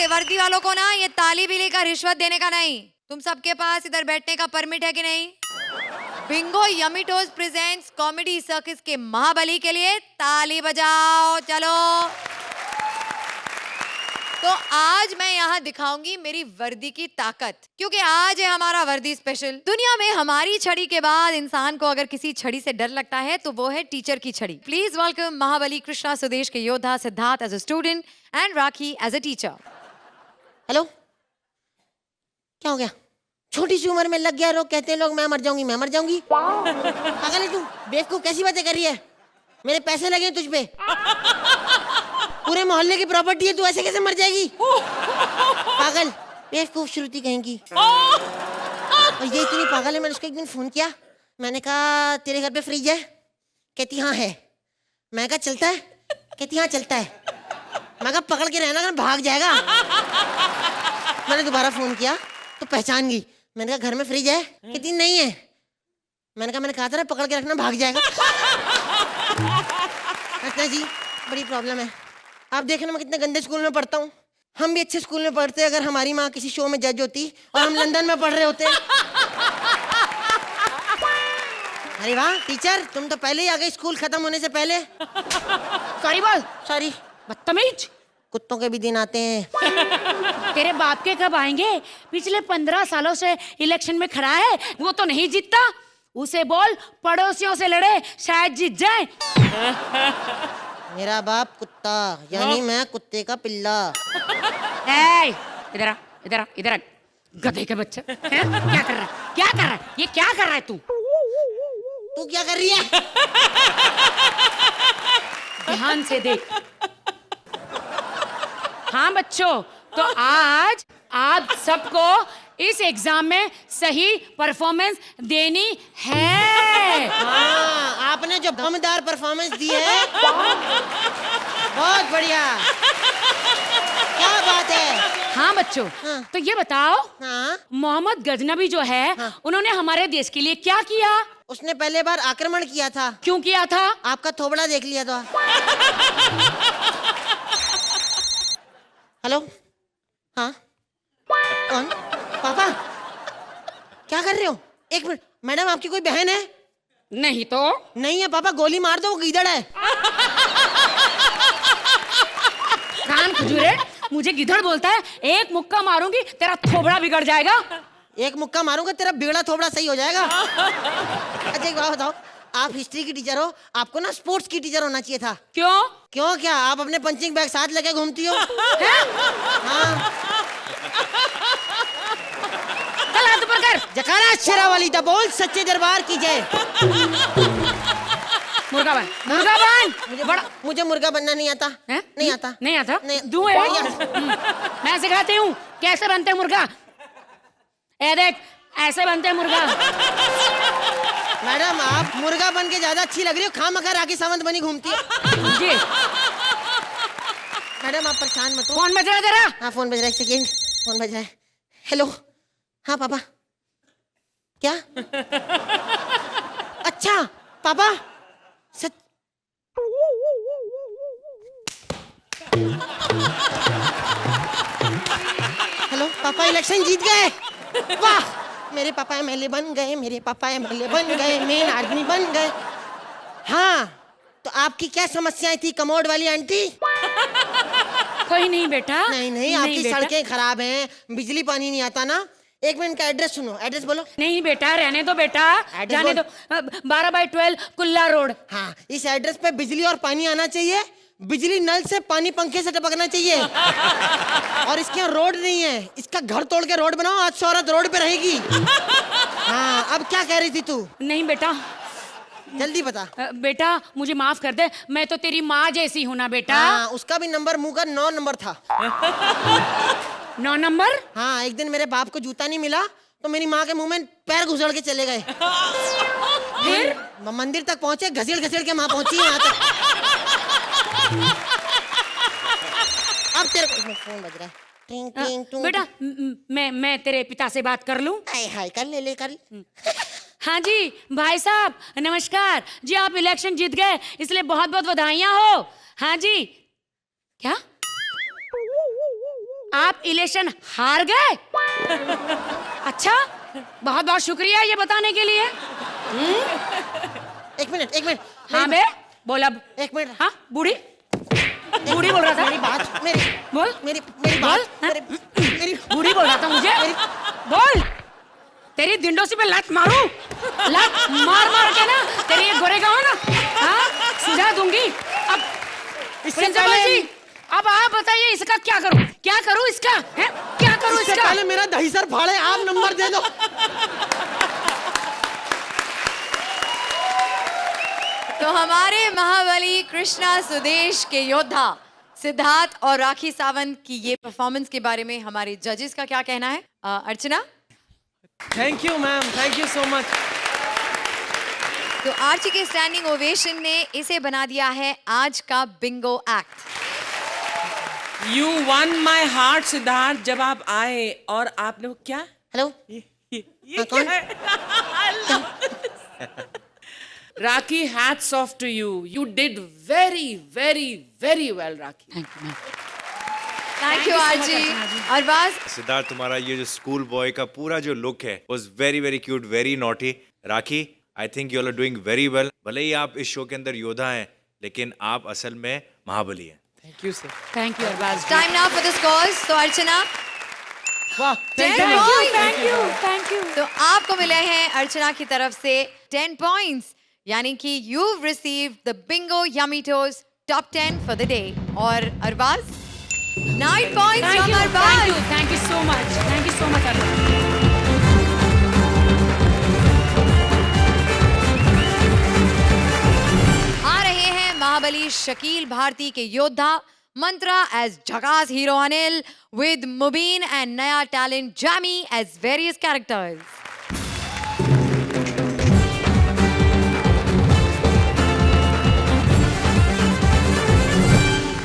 से वर्दी वालों को ना ये ताली भी लेकर रिश्वत देने का नहीं। तुम सबके पास इधर बैठने का परमिट है कि नहीं? Bingo yummy toes presents comedy circus के महाबली के लिए ताली बजाओ। चलो, तो आज मैं यहाँ दिखाऊंगी मेरी वर्दी की ताकत, क्योंकि आज है हमारा वर्दी स्पेशल। दुनिया में हमारी छड़ी के बाद इंसान को अगर किसी छड़ी से डर लगता है तो वो है टीचर की छड़ी। प्लीज वेलकम महाबली कृष्णा सुदेश के योद्धा Siddharth as a student and Rakhi as a teacher. Hello, क्या हो गया? छोटी सी उम्र में लग गया रोग, कहते हैं लोग मैं मर जाऊंगी, मैं मर जाऊंगी। पागल है तू, बेवकूफ, कैसी बातें कर रही है? मेरे पैसे लगे हैं तुझ पे, पूरे मोहल्ले की प्रॉपर्टी है, तू ऐसे कैसे मर जाएगी? पागल, बेवकूफ, श्रुति कहेंगी। और ये इतनी पागल है, मैंने उसको एक दिन फोन किया, मैंने कहा तेरे घर पे फ्रिज है? कहती हाँ है। मैं कहा चलता है? कहती हाँ चलता है। मैं कहा पकड़ के रहना, अगर भाग जाएगा। मैंने दोबारा फोन किया तो पहचान गई, मैंने कहा घर में फ्रिज है? कहती नहीं है। मैंने कहा था ना पकड़ के रखना, भाग जाएगा। रचना जी, बड़ी प्रॉब्लम है। आप देख रहे मैं कितने गंदे स्कूल में पढ़ता हूँ। हम भी अच्छे स्कूल में पढ़ते अगर हमारी माँ किसी शो में जज होती और हम लंदन में पढ़ रहे होते। अरे वाह टीचर, तुम तो पहले ही आ गए स्कूल खत्म होने से पहले। सॉरी बोल। सॉरी। बदतमीज। कुत्तों के भी दिन आते हैं। तेरे बाप के कब आएंगे? पिछले 15 सालों से इलेक्शन में खड़ा है, वो तो नहीं जीतता। उसे बोल पड़ोसियों से लड़े, शायद जीत जाए। मेरा बाप कुत्ता, यानी मैं कुत्ते का पिल्ला। इधर आ, इधर आ, इधर आ, गधे के बच्चे। क्या कर रहा है? क्या कर रहा है? ये क्या कर रहा है तू? तू क्या कर रही है? ध्यान से देख। हाँ बच्चों, तो आज आप सबको इस एग्जाम में सही परफॉर्मेंस देनी है। हाँ, आपने जो दमदार परफॉर्मेंस दी है, बहुत बढ़िया, क्या बात है। हाँ बच्चों, हाँ। तो ये बताओ, हाँ? मोहम्मद गजनबी जो है, हाँ। उन्होंने हमारे देश के लिए क्या किया? उसने पहले बार आक्रमण किया था। क्यों किया था? आपका थोबड़ा देख लिया था। हेलो, हाँ कौन? पापा, क्या कर रहे हो? एक मिनट, मैडम आपकी कोई बहन है? नहीं तो। नहीं है पापा, गोली मार दो, वो गीदड़ है। कान खजूरे, मुझे गिधड़ बोलता है? एक मुक्का मारूंगी तेरा थोबड़ा बिगड़ जाएगा। एक मुक्का मारूंगा तेरा बिगड़ा थोबड़ा सही हो जाएगा। अच्छा एक बात बताओ, आप हिस्ट्री की टीचर हो, आपको ना स्पोर्ट्स की टीचर होना चाहिए था। क्यों? क्यों क्या, आप अपने पंचिंग बैग साथ लेके घूमती हो? हाँ। चल हाथ ऊपर कर। जकारा शेरावाली दा बोल, सच्चे दरबार की जय। मुर्गा बन, मुर्गा बन। मुझे मुर्गा बनना नहीं आता। है? नहीं आता। नहीं आता? नहीं। दूं मैं सिखाती हूँ कैसे बनते हैं मुर्गा। ए देख, ऐसे बनते हैं मुर्गा। मैडम आप मुर्गा बन के ज्यादा अच्छी लग रही हो, खामखा राखी सावंत बनी घूमती है। जी। मैडम आप परेशान मत हो। फोन बज रहा है तेरा? हाँ फोन बज रहा है, एक सेकेंड, फोन बज रहा है। हेलो, हाँ पापा। क्या? अच्छा पापा, सच? हेलो पापा, इलेक्शन जीत गए। वाह, मेरे पापा एमएलए बन गए, मेरे पापा एमएलए बन गए, मेन आदमी बन गए। हाँ, तो आपकी क्या समस्याएं थी कमोड वाली आंटी? कोई नहीं बेटा। नहीं, आपकी सड़कें खराब हैं, बिजली पानी नहीं आता ना। एक मिनट का एड्रेस सुनो, एड्रेस बोलो। नहीं बेटा, रहने दो बेटा, जाने दो। 12/12 कुल्ला रोड। हाँ, इस एड्रेस पे बिजली और पानी आना चाहिए, बिजली नल से, पानी पंखे से टपकना चाहिए। और इसके यहाँ रोड नहीं है, इसका घर तोड़ के रोड बनाओ, आज से औरत रोड पे रहेगी। हाँ, अब क्या कह रही थी तू? नहीं बेटा, जल्दी बता। बेटा मुझे माफ कर दे, मैं तो तेरी माँ जैसी हूँ ना बेटा। हाँ, उसका भी नंबर मुंह का 9 नंबर था। 9 नंबर? हाँ, एक दिन मेरे बाप को जूता नहीं मिला तो मेरी माँ के मुंह में पैर घुसड़ के चले गए। फिर मंदिर तक पहुंचे, घसीट घसीट के माँ पहुंची यहाँ तक। अब तेरे को फोन बज रहा है। टिंग टिंग टूं। बेटा मैं तेरे पिता से बात कर लूं? हाय हाय, कर ले कर। हाँ जी भाई साहब, नमस्कार जी। आप इलेक्शन जीत गए, इसलिए बहुत बहुत बधाइयाँ हो। हाँ जी। क्या? आप इलेक्शन हार गए? अच्छा, बहुत बहुत शुक्रिया ये बताने के लिए। एक मिनट हाँ बे, बोल अब। एक मिनट। हाँ, बूढ़ी बूढ़ी बोल रहा था। मेरी बात मेरी बोल, मेरी बोल, बात हाँ? मेरी बूढ़ी बोल रहा था मुझे। बोल, तेरी दिंडोसी पे लात मारू, लात मार मार के ना तेरी ये गोरेगांव ना, हाँ, सुझा दूंगी। अब प्रिंसिपल जी, अब आप बताइए इसका क्या करूं? क्या करूं इसका? हैं? क्या करूं इससे इसका? पहले मेरा दही सर फाड़े, आप नंबर दे दो। तो हमारे महाबली कृष्णा सुदेश के योद्धा सिद्धार्थ और राखी सावंत की ये परफॉर्मेंस के बारे में हमारे जजेस का क्या कहना है? Archana. Thank you ma'am, thank you so much. तो आर्ची के स्टैंडिंग ओवेशन ने इसे बना दिया है आज का bingo act. You won my heart Siddharth, जब आप आए और आपने वो क्या हेलो, ये कौन? क्या है? राखी, hats off to you. You did very, very, very well, Rakhi. Thank you Archi. Arbaaz. Siddharth, तुम्हारा ये जो स्कूल बॉय का पूरा जो लुक है was very very cute, very naughty. Rakhi, I think you are doing very well. भले ही आप इस शो के अंदर योद्धा हैं, लेकिन आप असल में महाबली हैं। Thank you, sir. Thank you Arbaaz. Time now for the scores. तो अर्चना, वाह, 10 thank you. points। Thank you. तो आपको मिले हैं अर्चना की तरफ से 10 पॉइंट्स, यानी कि you receive the bingo yummy toss top 10 for the day. और Arbaaz 9 points thank from you, Arbaaz. Thank you so much, thank you so much Arbaaz. आ रहे हैं महाबली शकील भारती के योद्धा मंत्रा एज झकास hero Anil, with Mubeen and नया talent Jamie as various characters.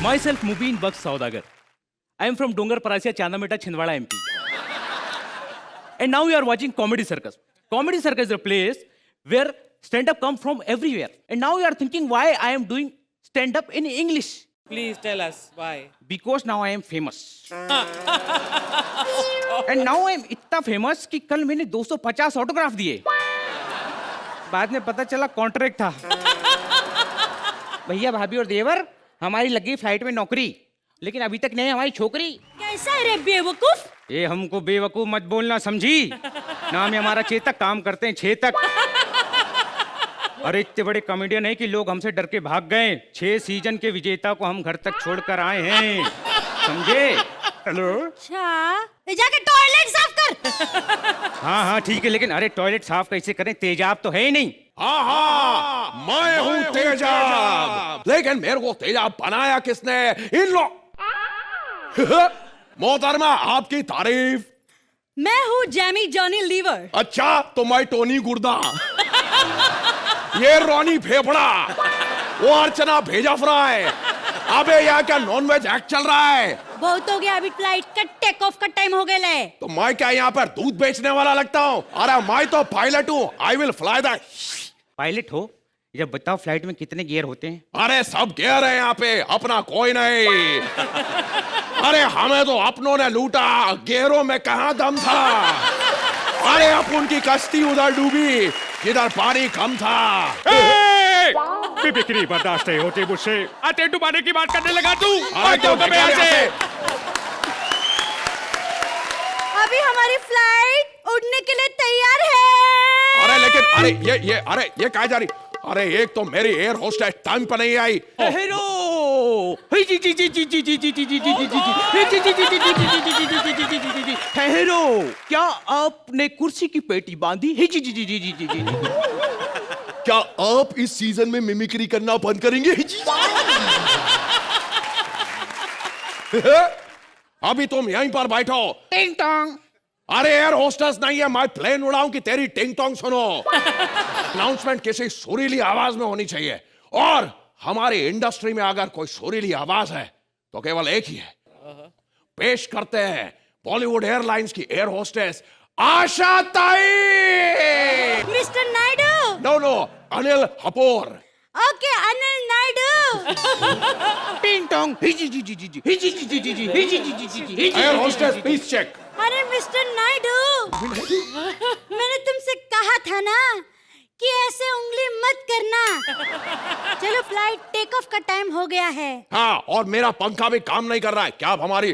Myself Mubin Baksh Saudagar. I am from Dongar Parasia, Chandameta, Chhindwara, MP. And now you are watching Comedy Circus. Comedy Circus is a place where stand-up comes from everywhere. And now you are thinking why I am doing stand-up in English. Please tell us why. Because now I am famous. And now I am इतना famous कि कल मैंने 250 autograph दिए। बाद में पता चला contract था। भैया भाभी और देवर, हमारी लगी फ्लाइट में नौकरी, लेकिन अभी तक नहीं हमारी छोकरी। कैसा है रे बेवकूफ? ये हमको बेवकूफ मत बोलना, समझी? नाम है हमारा चेतक, काम करते हैं छेतक। अरे इतने बड़े कॉमेडियन है कि लोग हमसे डर के भाग गए। 6 सीजन के विजेता को हम घर तक छोड़कर आए हैं, समझे? हेलो। अच्छा, जाके टॉयलेट साफ कर। हाँ हाँ ठीक है, लेकिन अरे टॉयलेट साफ कैसे करें? तेजाब तो है ही नहीं। हाँ, मैं हूँ तेजाब, लेकिन मेरे को तेजाब बनाया किसने? इन लोग। मोहतरमा, आपकी तारीफ। मैं हूँ जैमी जॉनी लीवर। अच्छा, तो मैं टोनी गुर्दा, ये रोनी फेफड़ा, वो अर्चना भेजा फ्राई। अबे यहाँ क्या नॉनवेज एक्ट चल रहा है? बहुत हो गया, अभी फ्लाइट का टेक ऑफ का टाइम हो गया है। तो मैं क्या यहाँ पर दूध बेचने वाला लगता हूँ? अरे मैं तो पायलट हूँ, I will fly the. Pilot हो? जब बताओ फ्लाइट में कितने गियर होते हैं? अरे सब गियर है यहाँ पे, अपना कोई नहीं। अरे हमें तो अपनों ने लूटा, गियरों में कहाँ दम था। अरे अब उनकी कश्ती उधर डूबी जिधर पानी कम था। बिक्री बर्दाश्त नहीं होती मुझसे, आते डुबाने की बात करने लगा तू। अरे क्यों से? अभी हमारी फ्लाइट उड़ने के लिए तैयार है। अरे लेकिन अरे ये कहा जा रही? अरे एक तो मेरी एयर होस्टेस टाइम पर नहीं आई। हेरो हेरो, क्या आपने कुर्सी की पेटी बांधी? क्या आप इस सीजन में मिमिक्री करना बंद करेंगे? अभी तुम यहीं पर बैठो। टिंग टोंग। अरे एयर होस्टेस नहीं है, मैं प्लेन उड़ाऊं कि तेरी टिंग टोंग सुनो। अनाउंसमेंट किसी सुरीली आवाज में होनी चाहिए, और हमारी इंडस्ट्री में अगर कोई सुरीली आवाज है तो केवल एक ही है। पेश करते हैं बॉलीवुड एयरलाइंस की air hostess Asha Tai. Mister Naidu. No, Anil हपोर। ओके अनिल नायडू। टिंग टोंग हिजी जी जी जी जी हिजी जी जी जी जी हिजी जी जी जी जी एयर होस्टेस प्लीज चेक। अरे मिस्टर नायडू, मैंने तुमसे कहा था ना कि ऐसे उंगली मत करना। चलो फ्लाइट टेक ऑफ का टाइम हो गया है। हाँ, और मेरा पंखा भी काम नहीं कर रहा है, क्या आप हमारी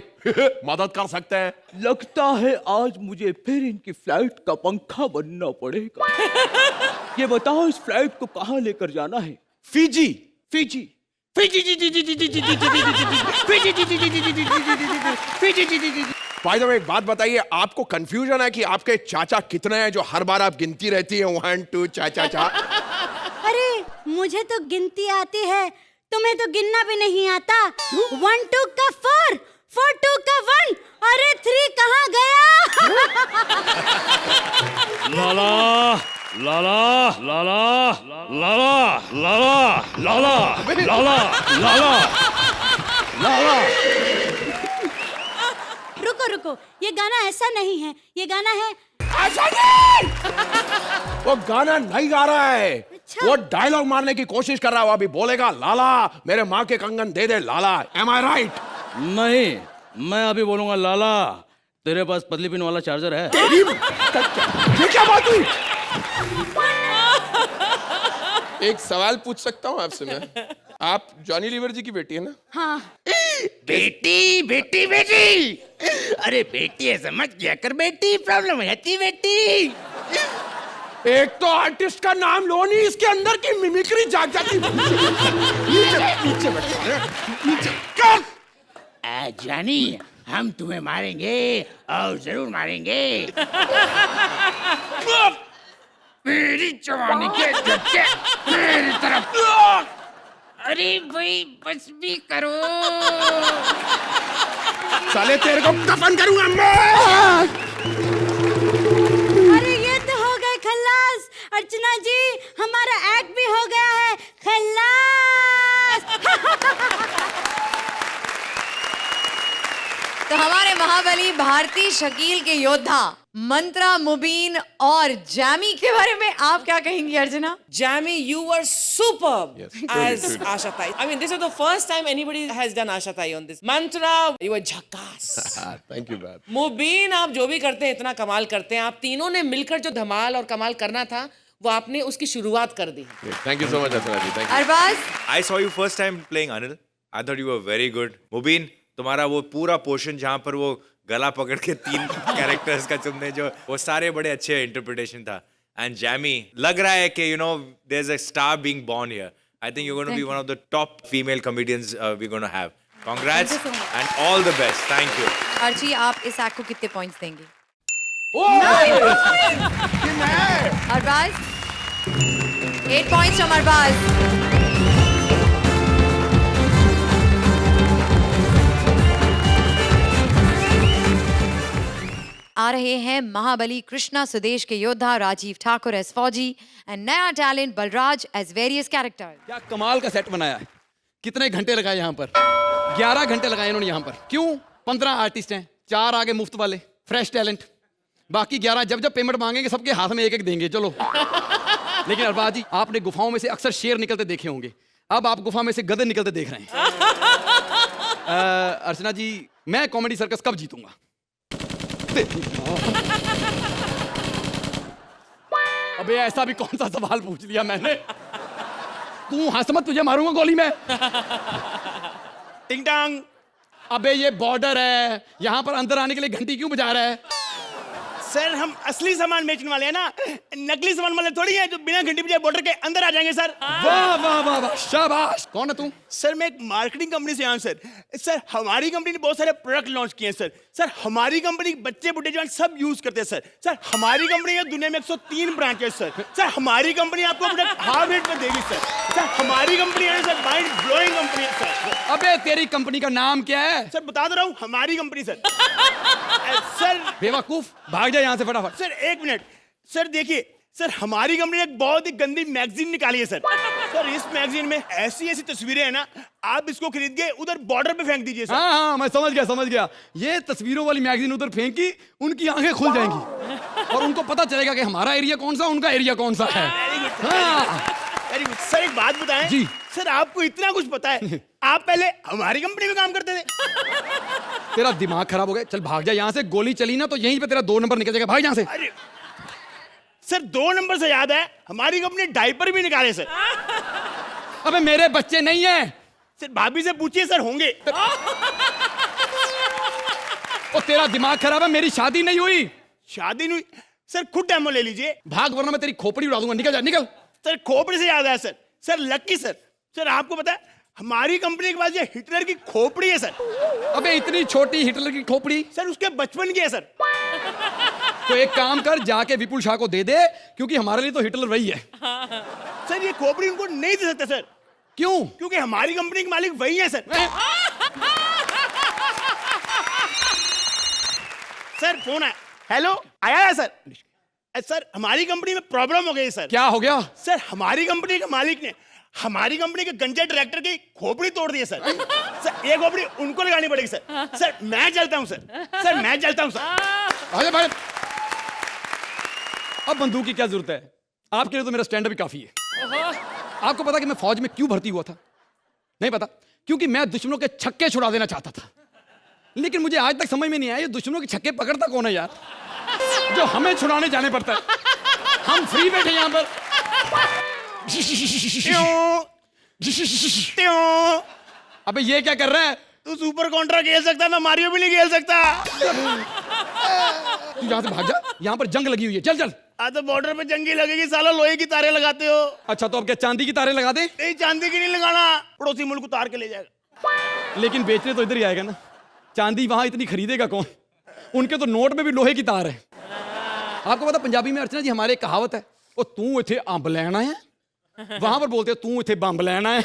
मदद कर सकते हैं? लगता है आज मुझे फिर इनकी फ्लाइट का पंखा बनना पड़ेगा। ये बताओ इस फ्लाइट को कहाँ लेकर जाना है? Fiji. Fiji Fiji ji ji ji ji ji ji ji ji Fiji ji ji ji ji ji ji Fiji ji ji ji. By the way एक बात बताइए, आपको कंफ्यूजन है कि आपके चाचा कितने हैं जो हर बार आप गिनती रहती हैं 1 2 चा? अरे मुझे तो गिनती आती है, तुम्हें तो गिनना भी नहीं आता। 1 2 का 4, 4 2 का 1, अरे 3 कहाँ गया? लाला लाला लाला लाला लाला लाला लाला लाला लाला। रुको रुको, ये गाना ऐसा नहीं है, ये गाना है। वो गाना नहीं गा रहा है, अच्छा। वो डायलॉग मारने की कोशिश कर रहा है। वो अभी बोलेगा लाला मेरे माँ के कंगन दे दे लाला। एम आई राइट? नहीं, मैं अभी बोलूंगा लाला तेरे पास पतली पिन वाला चार्जर है? ये क्या बात हुई? एक सवाल पूछ सकता हूँ आपसे मैं? आप जॉनी लीवर जी की बेटी है ना? हाँ। बेटी बेटी बेटी, अरे बेटी है समझ क्या कर बेटी, प्रॉब्लम है बेटी। एक तो आर्टिस्ट का नाम लो नहीं, इसके अंदर की मिमिक्री जाग जाती। नीचे बैठो। जानी हम तुम्हें मारेंगे और जरूर मारेंगे। मेरी जवानी के झटके मेरी तरफ। अरे भाई बस भी करो। साले तेरे को दफन करूंगा मैं। अरे ये तो हो गए खल्लास। अर्चना जी, हमारा एक्ट भी हो गया है खल्लास। तो हमारे महाबली भारतीय शकील के योद्धा मंत्रा, मुबीन और जैमी के बारे में आप क्या कहेंगी अर्चना? Jamie, you were superb as Asha Tai. I mean, this is the first time anybody has done Asha Tai on this. Mantra, you were झकास. Thank you ma'am. मुबीन, आप जो भी करते हैं इतना कमाल करते हैं। आप तीनों ने मिलकर जो धमाल और कमाल करना था वो आपने उसकी शुरुआत कर दी। Thank you so much Archana ji, thank you. Arbaaz, I saw you first time playing Anil. I thought you were very good. Mubin, तुम्हारा वो पूरा पोर्शन जहाँ पर वो गला पकड़ के 3 कैरेक्टर्स का तुमने जो वो सारे बड़े अच्छे इंटरप्रिटेशन था. एंड जैमी, लग रहा है कि there is a star being born here. I think you're going to be one of the top female comedians we're going to have. Congrats and all the best. Thank you. Archi, आप इस act को कितने points देंगे? Arbaaz, 8 points from Arbaaz. आ रहे हैं महाबली कृष्णा सुदेश के योद्धा राजीव ठाकुर एज फौजी एंड नया talent Balraj as various characters. क्या कमाल का सेट बनाया है. कितने घंटे लगाए यहाँ पर? 11 घंटे लगाए इन्होंने यहाँ पर. क्यों? 15 आर्टिस्ट हैं, 4 आगे मुफ्त वाले फ्रेश टैलेंट, बाकी 11 जब जब पेमेंट मांगेंगे सबके हाथ में एक एक देंगे. चलो. लेकिन अरबाज जी, आपने गुफाओं में से अक्सर शेर निकलते देखे होंगे, अब आप गुफा में से गधे निकलते देख रहे हैं. अर्चना जी, मैं कॉमेडी सर्कस कब जीतूंगा? अबे ऐसा भी कौन सा सवाल पूछ लिया मैंने? तू हंस मत, तुझे मारूंगा गोली में. टिंग टांग. अबे ये बॉर्डर है, यहाँ पर अंदर आने के लिए घंटी क्यों बजा रहा है? सर हम असली सामान बेचने वाले हैं ना, नकली सामान वाले थोड़ी है जो बिना घंटी बजाए बॉर्डर के अंदर आ जाएंगे सर. वाह वाह वाह वाह, शाबाश. कौन है तू? सर मैं एक मार्केटिंग कंपनी से आया सर. सर हमारी कंपनी ने बहुत सारे प्रोडक्ट लॉन्च किए हैं सर. सर हमारी कंपनी बच्चे बुढ़े जवान सब यूज करते हैं सर. सर हमारी कंपनी है दुनिया में 103 ब्रांच है सर. सर हमारी कंपनी आपको प्रोडक्ट हाफ रेट में देगी सर. सर हमारी कंपनी है सर, माइंड ब्लोइंग कंपनी है सर. अबे तेरी कंपनी का नाम क्या है? सर बता दे रहा हूँ, हमारी कंपनी सर. सर बेवकूफ, भाग जा यहाँ से फटाफट. सर एक मिनट सर, देखिए सर हमारी कंपनी ने एक बहुत ही गंदी मैगजीन निकाली है सर. सर इस मैगजीन में ऐसी ऐसी तस्वीरें हैं ना, आप इसको खरीद के उधर बॉर्डर पे फेंक दीजिए सर. हाँ हाँ, मैं समझ गया. ये तस्वीरों वाली मैगजीन उधर फेंकी, उनकी आंखें खुल जाएंगी और उनको पता चलेगा कि हमारा एरिया कौन सा, उनका एरिया कौन सा है. हाँ. Very good sir. एक बात बताएं जी। सर, आपको इतना कुछ पता है, आप पहले हमारी कंपनी में काम करते थे? तेरा दिमाग खराब हो गया, चल भाग जा यहाँ से। गोली चली ना तो यहीं पे तेरा 2 नंबर निकल जाएगा, भाग यहाँ से। अरे सर, 2 नंबर से याद है, हमारी कंपनी डायपर भी निकाले सर। अबे मेरे बच्चे नहीं है। सर भाभी से पूछिए सर, होंगे। और तेरा दिमाग खराब है, मेरी शादी नहीं हुई। शादी नहीं? सर खुद डेमो ले लीजिए। भाग वरना मैं तेरी खोपड़ी उड़ा दूंगा, निकल जा निकल। सर खोपड़ी से याद है सर, सर लक्की सर, सर आपको पता है हमारी कंपनी के पास ये हिटलर की खोपड़ी है सर। अबे इतनी छोटी हिटलर की खोपड़ी? सर उसके बचपन की है सर। तो एक काम कर, जाके विपुल शाह को दे दे, क्योंकि हमारे लिए तो हिटलर वही है। सर ये खोपड़ी उनको नहीं दे सकते सर। क्यों? क्योंकि हमारी कंपनी के मालिक वही है सर। सर फोन है। हेलो, आया है सर। सर हमारी कंपनी में प्रॉब्लम हो गई सर। क्या हो गया? सर हमारी कंपनी के मालिक ने हमारी कंपनी के गंजे डायरेक्टर की खोपड़ी तोड़ दी है सर। सर ये खोपड़ी उनको लगानी पड़ेगी सर। सर मैं चलता हूं सर। सर मैं चलता हूं सर। आजा भाई, अब बंदूक की क्या जरूरत है? आपके लिए तो मेरा स्टैंड अप ही काफी है। आपको पता कि मैं फौज में क्यों भर्ती हुआ था? नहीं पता? क्योंकि मैं दुश्मनों के छक्के छुड़ा देना चाहता था। लेकिन मुझे आज तक समझ में नहीं आया ये दुश्मनों के छक्के पकड़ता कौन है यार, जो हमें छुड़ाने जाने पड़ता है। हम फ्री बैठे यहाँ पर। अबे ये क्या कर रहा है? तू सुपर कॉन्ट्रा खेल सकता, मैं मारियो भी नहीं खेल सकता। तू यहाँ से भाग जा, यहाँ पर जंग लगी हुई है, चल चल। आज तो बॉर्डर पे जंगी लगेगी, साला लोहे की तारें लगाते हो। अच्छा तो अब क्या चांदी की तारें लगा दे? नहीं चांदी की नहीं लगाना, पड़ोसी मुल्क उतार के ले जाएगा। लेकिन बेचने तो इधर ही आएगा ना, चांदी वहां इतनी खरीदेगा कौन? उनके तो नोट में भी लोहे की तार है। आपको पता पंजाबी में अर्चना जी हमारे एक कहावत है, वो तू इथे अंब लेना है, वहां पर बोलते तू इथे बंब लेना है।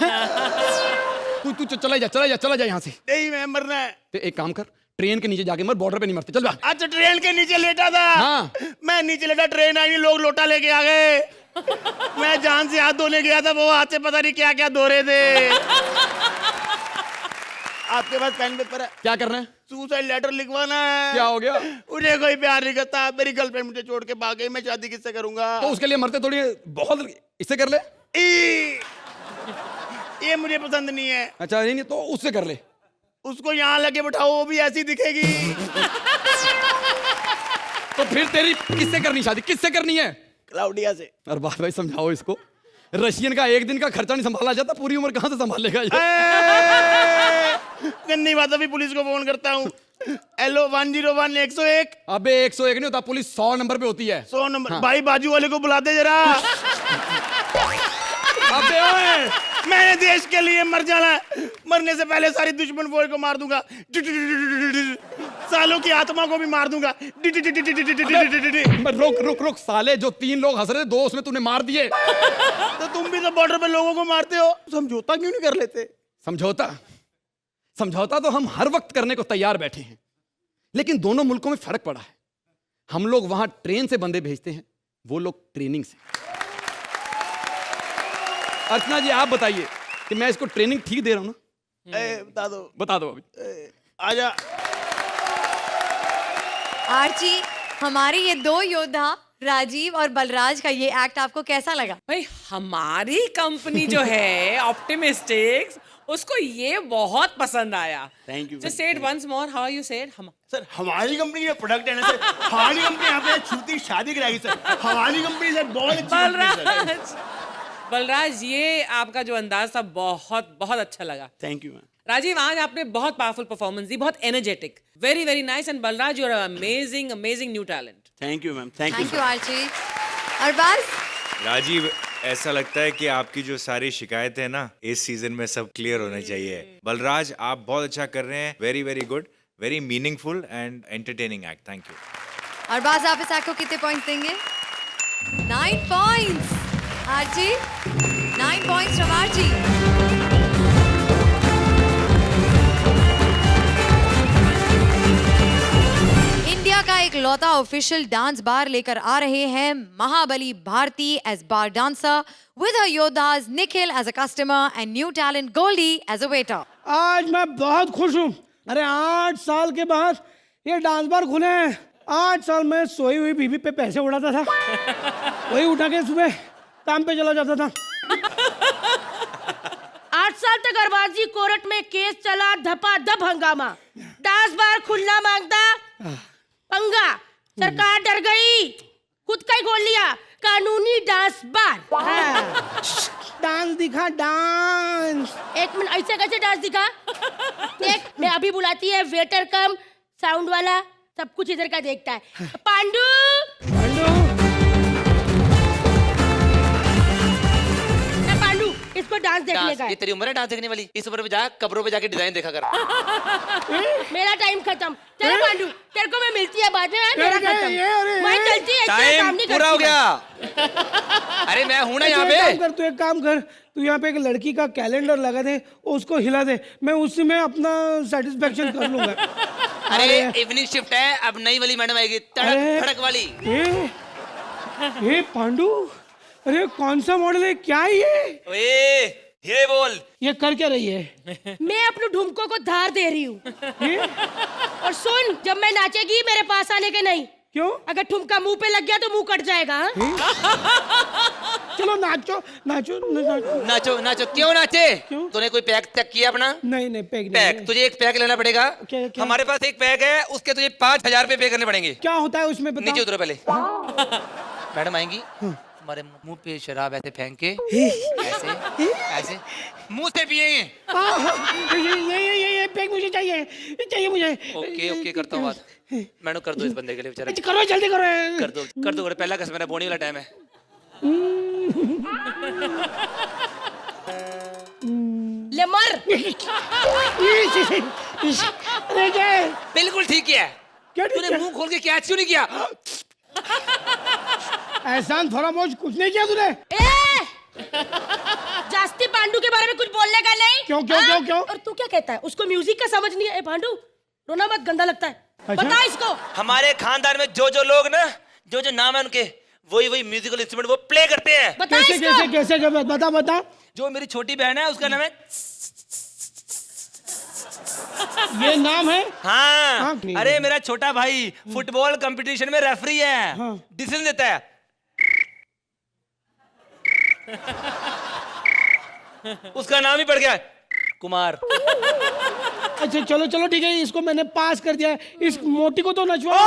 तू तू चला जा यहाँ से। नहीं मैं मरना है। तो एक काम कर, ट्रेन के नीचे जाके मर, बॉर्डर पे नहीं मरते, चल जा। अच्छा ट्रेन के नीचे लेटा था। हाँ। मैं नीचे लेटा, ट्रेन आई, लोग लोटा लेके आ गए। मैं जान से हाथ धोने गया था, वो हाथ से पता नहीं क्या क्या धो रहे थे। आपके पास पेन पेपर है? क्या करना है? सुसाइड लेटर लिखवाना है। क्या हो गया? उन्हें कोई प्यार नहीं करता, मेरी गर्लफ्रेंड मुझे छोड़ के भाग गई, मैं शादी किससे करूंगा? तो उसके लिए मरते थोड़ी, बहुत इससे कर ले। ये मुझे पसंद नहीं है। अच्छा नहीं तो उससे कर ले। उसको यहाँ लगे बैठाओ, वो भी ऐसी दिखेगी। तो फिर तेरी किससे करनी शादी, किससे करनी है? क्लाउडिया से। अरे बात भाई समझाओ इसको, रशियन का एक दिन का खर्चा नहीं संभाला जाता, पूरी उम्र कहाँ से संभालेगा ये? गंदी बात, अभी पुलिस को फोन करता हूँ। हेलो 101 101। अबे 101 नहीं होता, पुलिस 100 नंबर पे होती है। 100 नंबर। हाँ। भाई बाजू वाले को बुला दे जरा। अबे ओए, मैंने देश के लिए मर जाना है, मरने से पहले सारी दुश्मन फौज को मार दूंगा, सालों की आत्मा को भी मार दूंगा। रुक रुक रुक साले, जो 3 लोग हंस रहे थे, 2 उसमें तूने मार दिए। तो तुम भी तो बॉर्डर पे लोगों को मारते हो, समझौता क्यों नहीं कर लेते? समझौता समझौता तो हम हर वक्त करने को तैयार बैठे हैं, लेकिन दोनों मुल्कों में फर्क पड़ा है। हम लोग वहां ट्रेन से बंदे भेजते हैं, वो लोग ट्रेनिंग से। अर्चना जी आप बताइए कि मैं इसको ट्रेनिंग ठीक दे रहा हूं ना? बता दो अभी। आजा। आर्ची, हमारे ये 2 योद्धा राजीव और बलराज का ये एक्ट आपको कैसा लगा? भाई हमारी कंपनी जो है ऑप्टिमिस्टिक्स, उसको ये बहुत पसंद आया। Thank you. Just say it once more. How you said? Sir हमारी कंपनी का प्रोडक्ट है ना सर, हमारी कंपनी यहाँ पे छूती शादी कराएगी सर। हमारी कंपनी सर बहुत अच्छी कंपनी है सर। बलराज, बलराज ये आपका जो अंदाज था बहुत बहुत अच्छा लगा। Thank you ma'am. राजीव आज आपने बहुत पावरफुल परफॉर्मेंस दी, बहुत energetic, very very nice. And Balraj you are amazing amazing new talent. Thank you ma'am. Thank thank you Archi. और बस राजीव, ऐसा लगता है कि आपकी जो सारी शिकायतें ना इस सीजन में सब क्लियर होने चाहिए। बलराज आप बहुत अच्छा कर रहे हैं, very very good, very meaningful and entertaining act. Thank you. और बस आप इस एक्ट को कितने पॉइंट्स देंगे? 9 points. Archi 9 points from Archi. India का एक लौता ऑफिशियल डांस बार लेकर आ रहे हैं महाबली Bharti as bar dancer, with her योद्धास Nikhil as a customer and new talent Goldie as a waiter. आज मैं बहुत खुश हूँ। अरे 8 साल के बाद ये डांस बार खुले हैं। 8 साल में सोई हुई बीवी पे पैसे उड़ाता था, वही उठा के सुबह काम पे चला जाता था। सौदागरबाजी कोर्ट में केस चला, धपाधप हंगामा, डांस बार खुलना मांगता, पंगा, सरकार डर गई, खुद का ही खोल लिया कानूनी डांस बार। हाँ। डांस दिखा, डांस। एक मिनट, ऐसे कैसे डांस दिखा? देख, मैं अभी बुलाती है वेटर कम साउंड वाला, सब कुछ इधर का देखता है। पांडू, पांडू, इसको डांस देखने का है। ये तेरी उम्र है डांस देखने वाली? इस उम्र पे जा कब्रों पे जाके डिजाइन देखा कर। मेरा टाइम खत्म। चलो पांडू, तेरे को मैं मिलती है बाद में। मेरा खत्म, मैं चलती है, टाइम पूरा हो गया। अरे मैं हूं ना यहाँ पे। तू एक काम कर, तू यहाँ पे एक लड़की का कैलेंडर लगा दे, उसको हिला दे, मैं उसी में अपना सेटिस्फेक्शन कर लूंगा। अरे इवनिंग शिफ्ट है, अब नई वाली मैडम आएगी, तड़क फड़क वाली। ये पांडू, अरे कौन सा मॉडल है, क्या है ये? ओए, ये बोल, ये कर क्या रही है? मैं अपने ढुमकों को धार दे रही हूँ। और सुन, जब मैं नाचेगी मेरे पास आने के नहीं। क्यों? अगर ठुमका मुंह पे लग गया तो मुंह कट जाएगा। चलो नाचो, नाचो, नाचो, नाचो, नाचो। क्यों नाचे? क्यों? तूने कोई पैक तक किया अपना? नहीं पैक नहीं। पैक, तुझे एक पैक लेना पड़ेगा। क्या? हमारे पास एक पैक है, उसके तुझे 5,000 रुपए पे करने पड़ेंगे। क्या होता है उसमें, बताओ। नीचे उतरो पहले। मैडम आएंगी, तुम्हारे मुंह पे शराब ऐसे फेंक के ऐसे ऐसे मुंह से पिएंगे। ये पैक मुझे चाहिए, चाहिए मुझे। ओके करता हूँ बात। मैडम कर दो इस बंदे के लिए बेचारा। करो, जल्दी करो। कर दो पहला कस्टमर है, बोनी वाला टाइम है। ले मर। बिल्कुल ठीक है। तूने मुंह खोल के क्या क्यों नहीं किया? एहसान थोड़ा बहुत कुछ नहीं किया तूने? जास्ती पांडू के बारे में कुछ बोलने का नहीं। क्यों? और तू क्या कहता है? उसको म्यूजिक का समझ नहीं है। ए पांडू, रोना मत, गंदा लगता है। अच्छा? बता इसको। हमारे खानदान में जो लोग ना, जो नाम है उनके, वही म्यूजिकल इंस्ट्रूमेंट वो प्ले करते हैं। बता इसको। कैसे बता। जो मेरी छोटी बहन है उसका नाम है। ये नाम है? हाँ। अरे मेरा छोटा भाई फुटबॉल कंपटीशन में रेफरी है, डिसीजन देता है। उसका नाम ही पड़ गया कुमार। अच्छा चलो ठीक है, इसको मैंने पास कर दिया। इस मोटी को तो नचवा।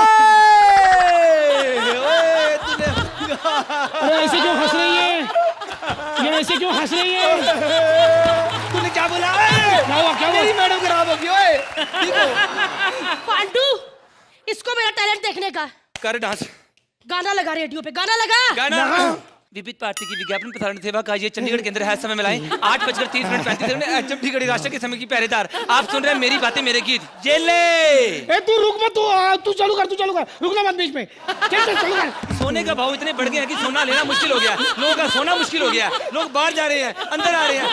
अरे ऐसे क्यों हंस रही है? ये ऐसे क्यों हंस रही है? तूने क्या बोला? क्या तेरी मैडम खराब होगी। ओए पांडू, इसको मेरा टैलेंट देखने का। कर डांस। गाना लगा रेडियो पे, गाना लगा। गाना। विविध भारती की विज्ञापन प्रसारण सेवा का ये चंडीगढ़ केंद्र है। समय मिलाएं 8:30 HMT घड़ी राष्ट्र के समय की पहरेदार। आप सुन रहे हैं मेरी बातें मेरे गीत। ये ले। ए तू रुक मत, तू चालू कर, रुकना मत बीच में। चल चालू कर। सोने का भाव इतने बढ़ गए हैं कि सोना लेना मुश्किल हो गया। लोगों का सोना मुश्किल हो गया। लोग बाहर जा रहे हैं, अंदर आ रहे हैं।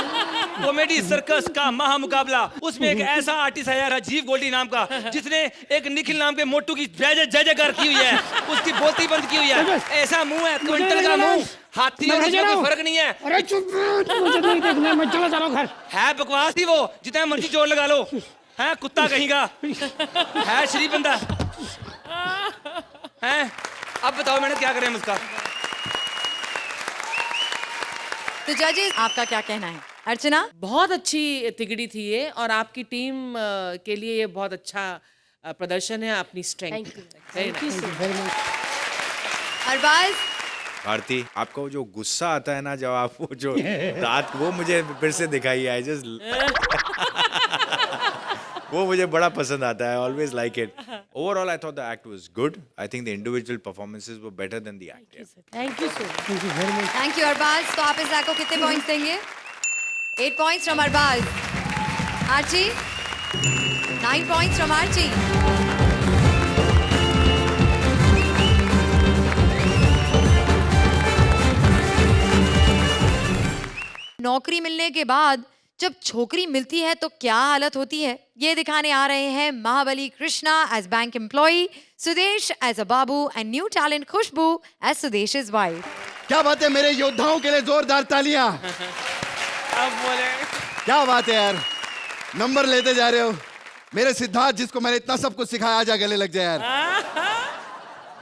कॉमेडी सर्कस का महामुकाबला, उसमें एक ऐसा आर्टिस्ट है राजीव गोल्डी नाम का, जिसने एक निखिल नाम के मोटू की जय जयकार की हुई है। उसकी बोलती बंद की हुई है। ऐसा मुंह है, क्विंटल का मुंह, हाथी और उसमें कोई फर्क नहीं है। अरे चुप, मुझे नहीं देखना, मैं चला जा रहा हूं घर। है बकवास ही वो, जितना मर्जी जोर लगा लो। है कुत्ता कहीं का, है शरीफ बंदा है। अब बताओ मैंने क्या करें उसका। तो जजेस, आपका क्या कहना है? अर्चना, बहुत अच्छी तिगड़ी थी ये, और आपकी टीम के लिए ये बहुत अच्छा प्रदर्शन है। अपनी strength. Thank you so much. Arbaaz, Bharti, आपका वो जो गुस्सा आता है ना, जब आप वो जो रात, वो मुझे फिर से दिखाई है। वो मुझे बड़ा पसंद आता है। Always like it. Overall I thought the act was good. I think the individual performances were better than the act. Thank you so much. Thank you Arbaaz. तो आप इस एक्ट को कितने पॉइंट्स देंगे? 8 points from Arbaaz. Archi, 9 points from Archi. नौकरी मिलने के बाद जब छोकरी मिलती है तो क्या हालत होती है, ये दिखाने आ रहे हैं महाबली Krushna as bank employee, Sudesh as a बाबू and new talent Khushboo as सुदेश's वाइफ। क्या बात है मेरे योद्धाओं के लिए, जोरदार तालियां। अब बोले क्या बात है यार, नंबर लेते जा रहे हो। मेरे सिद्धार्थ, जिसको मैंने इतना सब कुछ सिखाया, आजा गले लग जाए यार।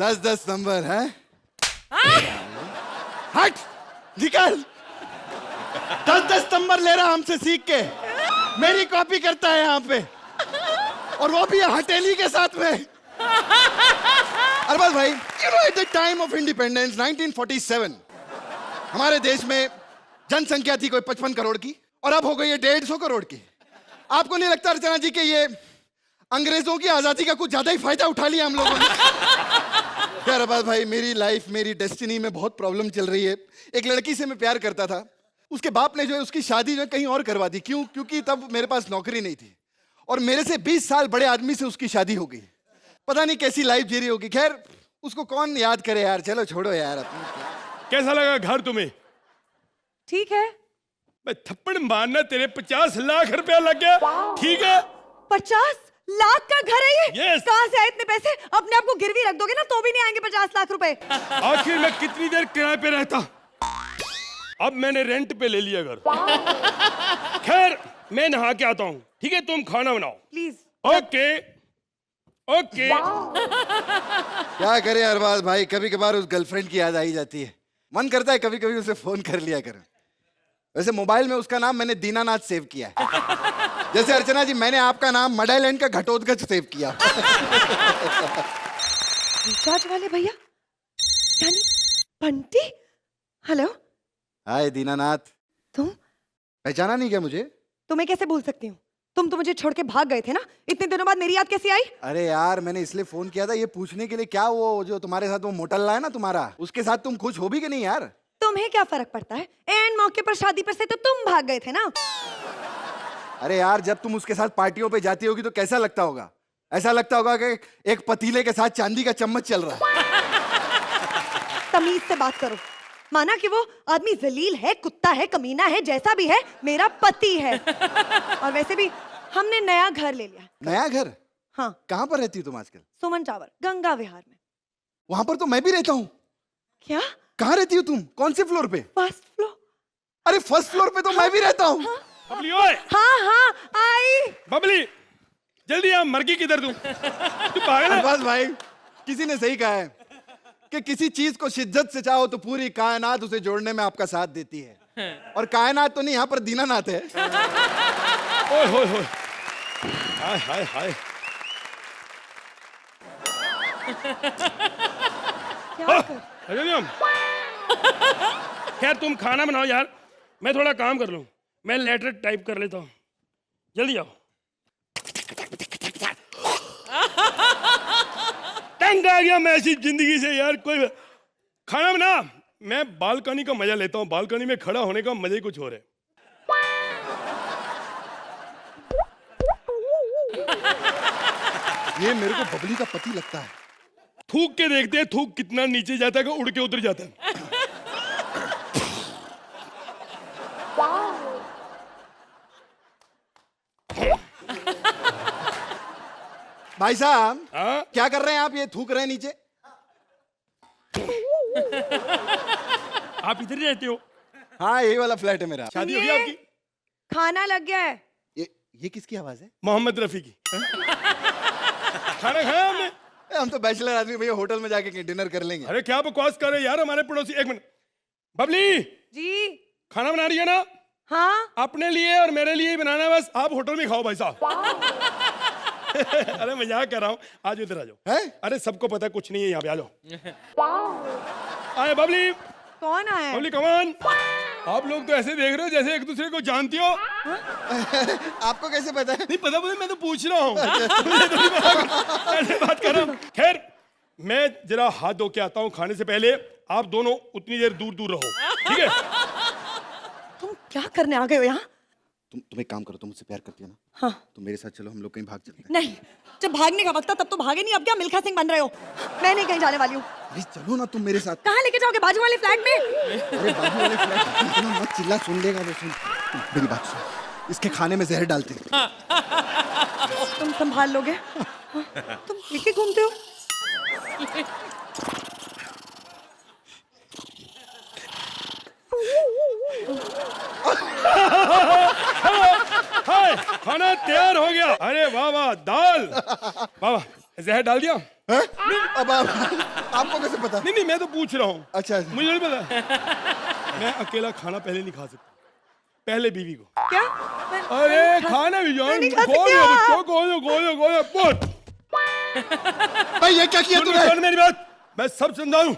10-10 नंबर है। हट, निकल। 10-10 नंबर ले रहा हमसे सीख के। मेरी कॉपी करता है यहाँ पे, और वो भी हथेली के साथ में। अरबाज भाई, you know at the time of independence 1947 हमारे देश में जनसंख्या थी कोई 55 करोड़ की, और अब हो गई है 150 करोड़ की। आपको नहीं लगता अर्चना जी कि ये अंग्रेजों की आजादी का कुछ ज्यादा ही फायदा उठा लिया हम लोगों ने? यार अरबाज भाई, मेरी लाइफ, मेरी डेस्टिनी में बहुत प्रॉब्लम चल रही है। एक लड़की से मैं प्यार करता था, उसके बाप ने जो है उसकी शादी जो है कहीं और करवा दी। क्यों? क्योंकि तब मेरे पास नौकरी नहीं थी, और मेरे से 20 साल बड़े आदमी से उसकी शादी हो गई। पता नहीं कैसी लाइफ जी रही होगी। खैर, उसको कौन याद करे यार, चलो छोड़ो यार अपनी। कैसा लगा घर तुम्हें? ठीक है। मैं थप्पड़ मारना, तेरे 50 लाख रुपया लग गया। ठीक है, 50 लाख का घर है ये? Yes. कहाँ से आए इतने पैसे? अपने आप को गिरवी रख दोगे ना तो भी नहीं आएंगे 50 लाख रुपए। आखिर मैं कितनी देर किराए पे रहता, अब मैंने रेंट पे ले लिया घर। खैर, मैं नहा के आता हूँ, ठीक है? तुम खाना बनाओ प्लीज। Okay okay. क्या करे अरबाज भाई, कभी कभार उस गर्लफ्रेंड की याद आई जाती है। मन करता है कभी कभी उसे फोन कर लिया करो। वैसे मोबाइल में उसका नाम मैंने दीनानाथ सेव किया है। जैसे अर्चना जी, मैंने आपका नाम मडाईलैंड का घटोत्कच सेव किया। रिचार्ज वाले भैया, यानी बंटी। हेलो। हाय दीनानाथ। तुम पहचाना नहीं क्या मुझे? तुम्हें कैसे भूल सकती हूँ? तुम तो मुझे छोड़ के भाग गए थे ना, इतने दिनों बाद मेरी याद कैसे आई? अरे यार, मैंने इसलिए फोन किया था ये पूछने के लिए, क्या वो जो तुम्हारे साथ वो मोटल्ला है ना तुम्हारा, उसके साथ तुम खुश हो भी कि नहीं यार? तुम्हें क्या फर्क पड़ता है? एंड मौके पर शादी पर से तो तुम भाग गए थे ना। अरे यार, जब तुम उसके साथ पार्टियों पे जाती होगी तो कैसा लगता होगा? ऐसा लगता होगा कि एक पतीले के साथ चांदी का चम्मच चल रहा है। तमीज से बात करो। माना कि वो आदमी जलील है, कुत्ता है, कमीना है, जैसा भी है, मेरा पति है। और वैसे भी हमने नया घर ले लिया। नया घर? हाँ। कहाँ पर रहती हो तुम आजकल? सुमन टावर, गंगा विहार में। वहां पर तो मैं भी रहता हूँ। क्या? कहाँ रहती हो तुम? कौन से फ्लोर पे? First floor. अरे फर्स्ट फ्लोर पे तो मैं भी रहता हूँ। बबली ओए। हाँ हाँ आई। बबली, जल्दी आ, मर गई किधर तू? तू पागल है? बस भाई, किसी ने सही कहा है कि किसी चीज को शिद्दत से चाहो तो पूरी कायनात उसे जोड़ने में आपका साथ देती है। और कायनात तो नहीं, यहाँ पर दीनानाथ है। ओए होए होए, हाय हाय हाय। खैर, तुम खाना बनाओ यार, मैं थोड़ा काम कर लूं। मैं लेटर टाइप कर लेता हूँ, जल्दी आओ। तंग आ गया मैं ऐसी जिंदगी से यार। कोई खाना बना, मैं बालकनी का मजा लेता हूँ। बालकनी में खड़ा होने का मजा ही कुछ और है। ये मेरे को बबली का पति लगता है। थूक के देखते हैं थूक कितना नीचे जाता है कि उड़ के उतर जाता है। भाई साहब, क्या कर रहे हैं आप? ये थूक रहे हैं नीचे। आप इधर ही रहते हो? हाँ, यही वाला फ्लैट है मेरा। शादी हो गई आपकी? खाना लग गया है। ये किसकी आवाज है? मोहम्मद रफी की। खाना खाया हमने? हम तो बैचलर आदमी भैया, होटल में जाके डिनर कर लेंगे। अरे क्या बकवास कर रहे यार, हमारे पड़ोसी। एक मिनट, बबली जी। खाना बना रही है ना? हाँ। अपने लिए और मेरे लिए ही बनाना है बस। आप होटल में खाओ भाई साहब। अरे मजाक कर रहा हूँ, आज इधर आ जाओ। अरे सबको पता है कुछ नहीं है यहाँ पे, आ जाओ। आए बबली। कौन आया? बबली कमान। आप लोग तो ऐसे देख रहे हो जैसे एक दूसरे को जानती हो। आपको कैसे पता है? नहीं पता, मैं तो पूछ रहा हूँ। ऐसे बात कर रहा हूँ। खैर, मैं जरा हाथ धो के आता हूँ खाने से पहले। आप दोनों उतनी देर दूर दूर रहो, ठीक है? तुम क्या करने आ गए हो यहाँ? तुम एक काम करो, तुम मुझसे प्यार करती हो ना? हाँ। तो मेरे साथ चलो, हम लोग कहीं भाग चलते हैं। नहीं, जब भागने का वक्त था तब तो भागे नहीं। अब क्या मिल्खा सिंह बन रहे हो? मैं नहीं कहीं जाने वाली हूँ। प्लीज चलो ना तुम मेरे साथ। कहाँ लेके जाओगे? बाजू वाले फ्लैट में? अरे बाजू वाले फ्लैट में इतना मत चिल्ला, सुन लेगा वो। सुन मेरी बात सुन, इसके खाने में जहर डालते हैं। तुम संभाल लोगे? तुम लेके घूमते हो? हाय, खाना तैयार हो गया। अरे वाह वाह, दाल। वाह वाह, जहर डाल दिया? अब आपको कैसे पता? नहीं, मैं तो पूछ रहा हूँ। अच्छा, मुझे नहीं पता। मैं अकेला खाना पहले नहीं खा सकता। पहले बीवी को। क्या? अरे खाना भी जान, खोलो बच्चों, खोलो, बोल। भाई ये क्या किया तूने? सुन मेरी बात, मैं सब समझाऊं।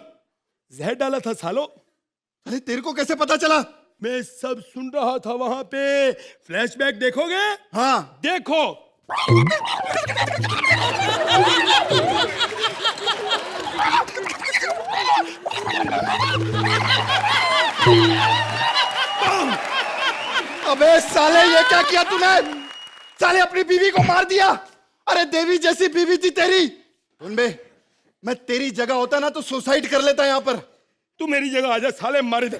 जहर डाला था सालो। अरे तेरे को कैसे पता चला? मैं सब सुन रहा था वहां पे। फ्लैशबैक देखोगे? हाँ देखो। अबे साले ये क्या किया तूने? साले अपनी बीवी को मार दिया। अरे देवी जैसी बीवी थी तेरी। सुन बे, मैं तेरी जगह होता ना तो सुसाइड कर लेता यहाँ पर। तू मेरी जगह आजा साले, मारे दे।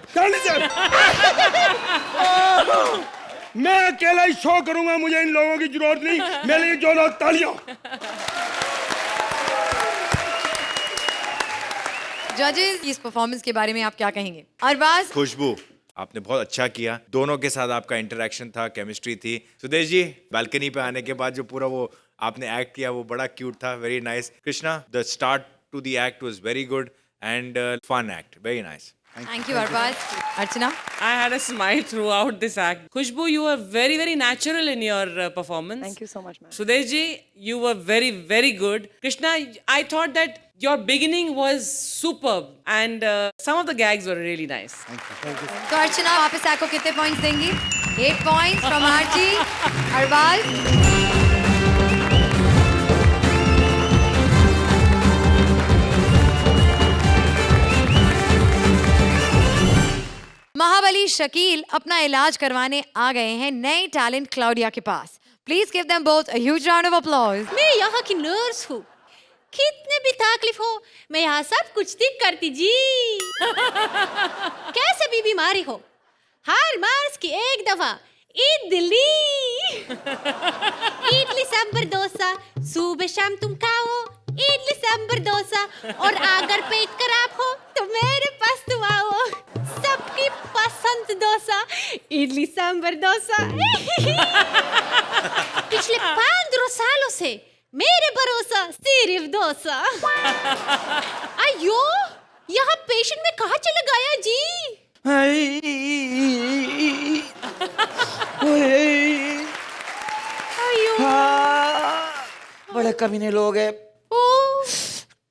मैं अकेला ही शो करूंगा, मुझे इन लोगों की जरूरत नहीं। मेरे लिए जोड़ो तालियां। जजेस, इस परफॉर्मेंस के बारे में आप क्या कहेंगे? अरबाज, खुशबू, आपने बहुत अच्छा किया। दोनों के साथ आपका इंटरेक्शन था, केमिस्ट्री थी। सुदेश जी, बालकनी पे आने के बाद जो पूरा वो आपने एक्ट किया वो बड़ा क्यूट था, very nice. Krishna, the start to the act was very good and fun act, very nice. Thank you, Arbaaz. Archana? I had a smile throughout this act. Khushbu, you were very, very natural in your performance. Thank you so much, ma'am. Sudesh ji, you were very, very good. Krishna, I thought that your beginning was superb and some of the gags were really nice. तो अर्चना वापस आको कितने points देंगी? 8 points from Archie. Arbaaz? महाबली शकील अपना इलाज करवाने आ गए हैं नए टैलेंट क्लाउडिया के पास। Please give them both a huge round of applause. मैं यहाँ की नर्स हूँ। कितने भी तकलीफ हो, मैं यहाँ सब कुछ ठीक करती जी। कैसे भी बीमारी हो, हर मार्च की एक दफा इडली इडली सांभर डोसा सुबह शाम तुम खाओ। इडली सांभर डोसा, और अगर पेट खराब हो तो मेरे पास तुम आओ। सबकी पसंद डोसा, इडली सांभर डोसा। पिछले 15 सालों से मेरे भरोसा सिर्फ डोसा। अयो, यहाँ पेशेंट में कहाँ चला गया जी? अयो, बड़े कमीने लोग हैं।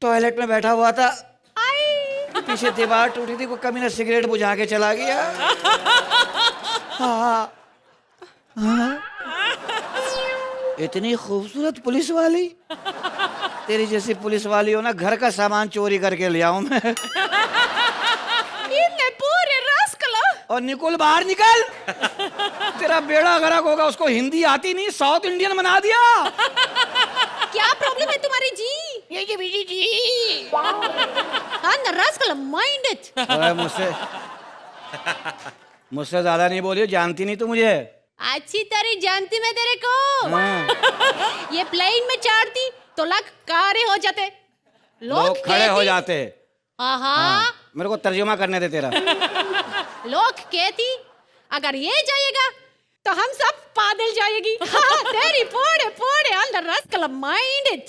टॉयलेट में बैठा हुआ था, पीछे दीवार टूटी थी, कोई कमीना सिगरेट बुझा के चला गया। इतनी खूबसूरत पुलिस वाली, तेरी जैसी पुलिस वाली हो ना, घर का सामान चोरी करके ले आऊं मैं। पूरे रास्कला। और निकोल, बाहर निकल। तेरा बेड़ा गर्क होगा, उसको हिंदी आती नहीं, साउथ इंडियन बना दिया। क्या प्रॉब्लम है तुम्हारी जी? ये बीजी जी। हाँ ना रास्कला, माइंड इट। मुझसे ज्यादा नहीं बोलियो, जानती नहीं तू मुझे। अच्छी तरह जानती मैं तेरे को। ये प्लेन में चढ़ती तो लाख कारे हो जाते, लोग खड़े हो जाते। हाँ, मेरे को तर्जुमा करने दे तेरा। लोग कहती अगर ये जाएगा तो हम सब पागल जाएगी। हाँ, तेरी पोड़े पोड़े अंदर रास्कला, माइंड इट।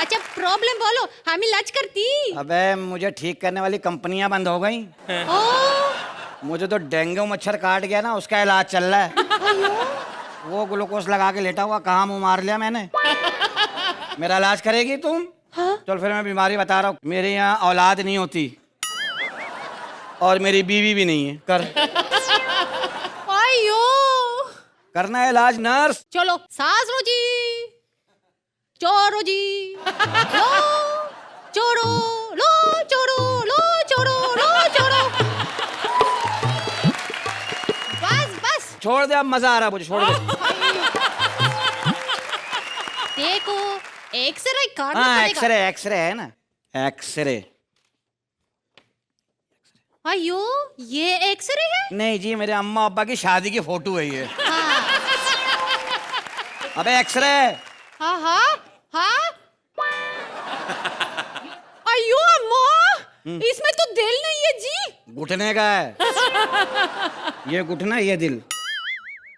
अच्छा प्रॉब्लम बोलो, हम इलाज करती। अबे मुझे ठीक करने वाली कंपनियां बंद हो गई। मुझे तो डेंगू मच्छर काट गया ना, उसका इलाज चल रहा है। वो ग्लूकोज लगा के लेटा हुआ, कहाँ मुंह मार लिया मैंने। मेरा इलाज करेगी तुम? हाँ? चल फिर मैं बीमारी बता रहा हूँ। मेरे यहाँ औलाद नहीं होती और मेरी बीवी भी नहीं है। कर आयो, करना है इलाज नर्स। चलो सांस लो जी, चोरो जी, लो चोरो, लो चोरो, लो चोरो, लो चोरो। बस छोड़ दे, अब मजा आ रहा है मुझे, छोड़ दे। देखो एक्सरे काटना हाँ, पड़ेगा। एक्सरे है ना, एक्सरे। अयो, ये एक्सरे है? नहीं जी, मेरे अम्मा अब्बा की शादी की फोटो है ये। हाँ। अबे एक्सरे। हाँ हाँ हाँ। अयो अम्मा, इसमें तो दिल नहीं है जी। घुटने का है ये घुटना, ये दिल।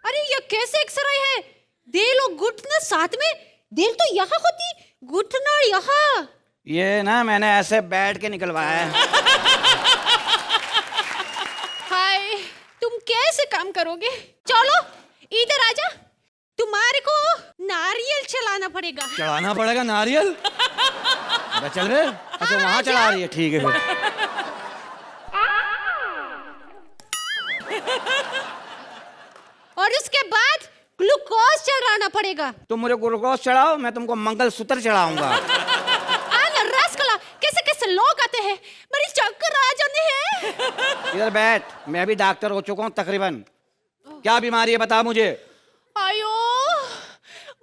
अरे ये कैसे एक्सरे है? दिल और घुटना साथ में? दिल तो यहाँ होती, घुटना यहाँ। ये ना मैंने ऐसे बैठ के निकलवाया है। हाय, तुम कैसे काम करोगे? चलो इधर आजा, तुम्हारे को नारियल चलाना पड़ेगा। चढ़ाना पड़ेगा नारियल? अरे चल रहे? अच्छा वहां चढ़ा रही है, ठीक है फिर। और उसके बाद ग्लूकोज चढ़ाना पड़ेगा। तुम मुझे ग्लूकोज चढ़ाओ, मैं तुमको मंगलसूत्र चढ़ाऊंगा। रसगुल्ला, कैसे कैसे लोग आते हैं, मेरी चक्कर आ जाने हैं। इधर बैठ, मैं भी डॉक्टर हो चुका हूँ तकरीबन। क्या बीमारी है बता मुझे। आयो,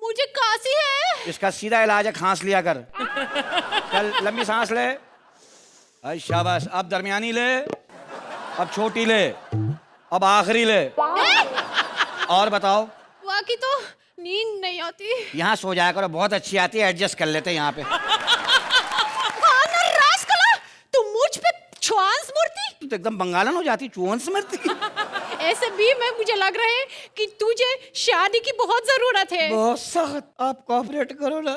मुझे खांसी है। इसका सीधा इलाज है, खांस लिया कर। चल लंबी सांस ले, आई शाबाश। अब दरमियानी ले, अब छोटी ले, अब आखिरी ले। और बताओ। वाकई तो नींद नहीं आती। यहाँ सो जाया करो, बहुत अच्छी आती है, एडजस्ट कर लेते हैं यहाँ पे। तुम मुझ पे छुआंस मूर्ति। तू तो एकदम बंगालन हो जाती, चुअंस मरती। ऐसे भी मैं मुझे लग रहा है कि तुझे शादी की बहुत जरूरत है। बहुत सख्त, आप कोऑपरेट करो ना।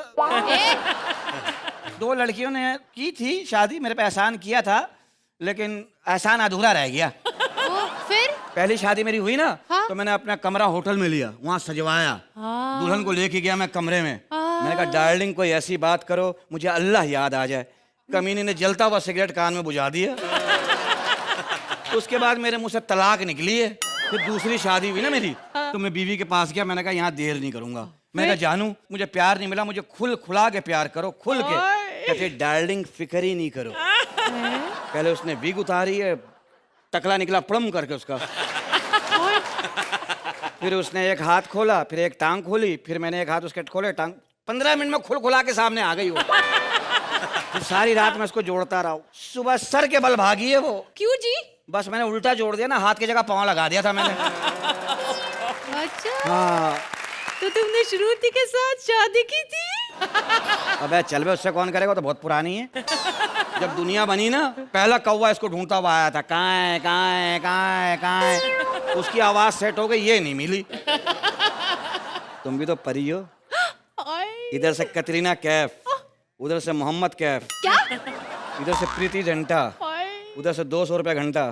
2 लड़कियों ने की थी शादी, मेरे पे एहसान किया था, लेकिन एहसान अधूरा रह गया। फिर पहली शादी मेरी हुई ना, हाँ? तो मैंने अपना कमरा होटल में लिया, वहाँ सजवाया। दुल्हन को लेके गया मैं कमरे में। मैंने कहा डार्लिंग कोई ऐसी बात करो मुझे अल्लाह याद आ जाए। कमीने ने जलता हुआ सिगरेट कान में बुझा दिया। उसके बाद मेरे मुंह से तलाक निकली है। फिर दूसरी शादी हुई ना मेरी, तो मैं बीवी के पास गया, मैंने कहा यहाँ देर नहीं करूंगा। मैंने कहा जानू मुझे प्यार नहीं मिला, मुझे खुल खुला के प्यार करो, खुल के। कहते डार्लिंग फिक्र ही नहीं करो। पहले उसने विग उतारी है, टकला निकला प्लम करके उसका। फिर उसने एक हाथ खोला, फिर एक टांग खोली, फिर मैंने एक हाथ उसके खोले, टांग 15 मिनट में खुल खुला के सामने आ गई वो। फिर सारी रात मैं उसको जोड़ता रहा। सुबह सर के बल भागी है वो। क्यों जी? बस मैंने उल्टा जोड़ दिया ना, हाथ की जगह पाँव लगा दिया था मैंने। अच्छा, हाँ। तो तुमने श्रुति के साथ शादी की थी? अबे चल बे, उससे कौन करेगा, तो बहुत पुरानी है। जब दुनिया बनी ना, पहला कौवा इसको ढूंढता हुआ आया था, काए काए काए काए। उसकी आवाज सेट हो गई, ये नहीं मिली। तुम भी तो परी हो। इधर से कतरीना कैफ, उधर से मोहम्मद कैफ, क्या? इधर से प्रीति जिंटा, उधर से 200 रुपया घंटा।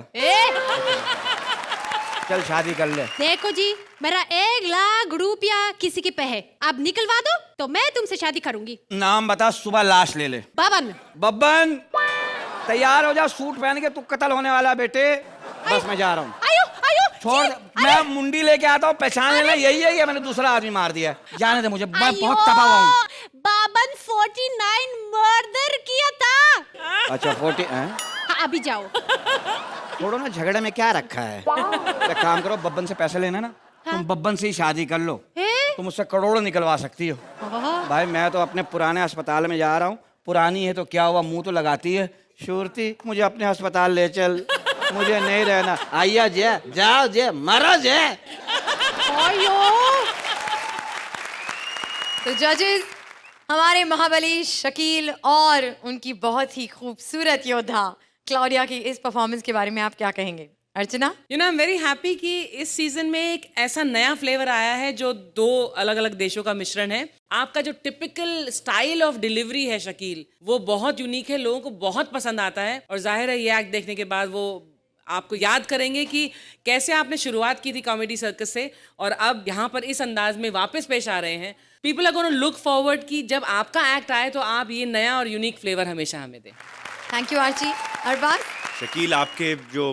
चल शादी कर ले। देखो जी, मेरा 1 लाख रुपया किसी के पे है, आप निकलवा दो तो मैं तुमसे शादी करूंगी। नाम बता, सुबह लाश ले ले। बबन। बब्बन तैयार हो जा, सूट पहन के, तू कत्ल होने वाला बेटे। बस मैं जा रहा हूँ। आयो आयो छोड़, मैं मुंडी लेके आता हूँ, पहचान लेना यही है या मैंने दूसरा आदमी मार दिया। जाने दे मुझे, मैं बहुत तपा हुआ हूँ। बाबन 49 मर्डर किया था। अच्छा 40 हैं? हाँ, अभी जाओ। छोड़ो ना, झगड़े में क्या रखा है। एक काम करो, बब्बन से पैसे लेना ना, तुम बब्बन से ही शादी कर लो, तुम उससे करोड़ों निकलवा सकती हो। भाई मैं तो अपने पुराने अस्पताल में जा रहा हूँ। पुरानी है तो क्या हुआ, मुंह तो लगाती है। शूरती मुझे अपने अस्पताल ले चल, मुझे नहीं रहना। आइया जे, जाओ जे, मरो जे। तो जजेस, हमारे महाबली शकील और उनकी बहुत ही खूबसूरत योद्धा क्लॉडिया की इस परफॉर्मेंस के बारे में आप क्या कहेंगे? Archana? You know I am very happy कि इस सीजन में एक ऐसा नया फ्लेवर आया है जो 2 अलग अलग देशों का मिश्रण है। आपका जो टिपिकल स्टाइल ऑफ डिलीवरी है शकील, वो बहुत यूनिक है, लोगों को बहुत पसंद आता है। और जाहिर है ये एक्ट देखने के बाद वो आपको याद करेंगे कि कैसे आपने शुरुआत की थी कॉमेडी सर्कस से और अब यहाँ पर इस अंदाज में वापस पेश आ रहे हैं। People are gonna look forward कि जब आपका एक्ट आए तो आप ये नया और यूनिक फ्लेवर हमेशा हमें दें। Thank you Archi. अरबाज? शकील, आपके जो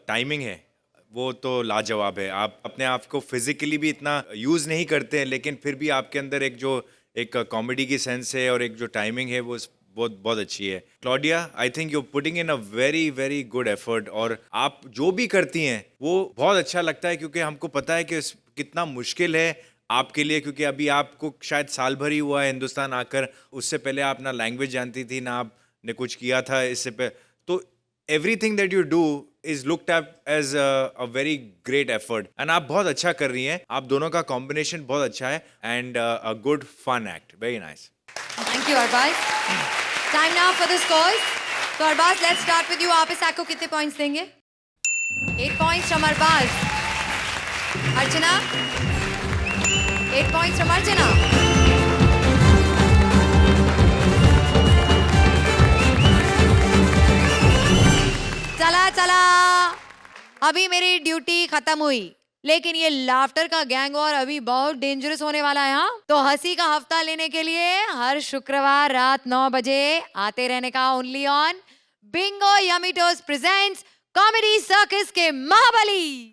टाइमिंग है वो तो लाजवाब है। आप अपने आप को फिजिकली भी इतना यूज़ नहीं करते हैं, लेकिन फिर भी आपके अंदर एक कॉमेडी की सेंस है और एक जो टाइमिंग है वो बहुत बहुत अच्छी है। Claudia, I think you putting in a very very good effort और आप जो भी करती हैं वो बहुत अच्छा लगता है, क्योंकि हमको पता है कि कितना मुश्किल है आपके लिए, क्योंकि अभी आपको शायद साल भर ही हुआ है हिंदुस्तान आकर। उससे पहले आप ना लैंग्वेज जानती थी ना आपने कुछ किया था इससे पहले। तो everything that you do is looked at as a very great effort and आप बहुत अच्छा कर रही हैं। आप दोनों का combination बहुत अच्छा है and a good fun act. Very nice. Thank you Arbaaz. Time now for the scores. तो Arbaaz, let's start with you. आप इस act को कितने points देंगे? 8 points from Arbaaz. Archana? 8 points from अर्चना। चला चला, अभी मेरी ड्यूटी खत्म हुई। लेकिन ये लाफ्टर का गैंग वॉर अभी बहुत डेंजरस होने वाला है। हाँ, तो हंसी का हफ्ता लेने के लिए हर शुक्रवार रात 9 बजे आते रहने का only on Bingo yummy toast presents comedy circus के महाबली।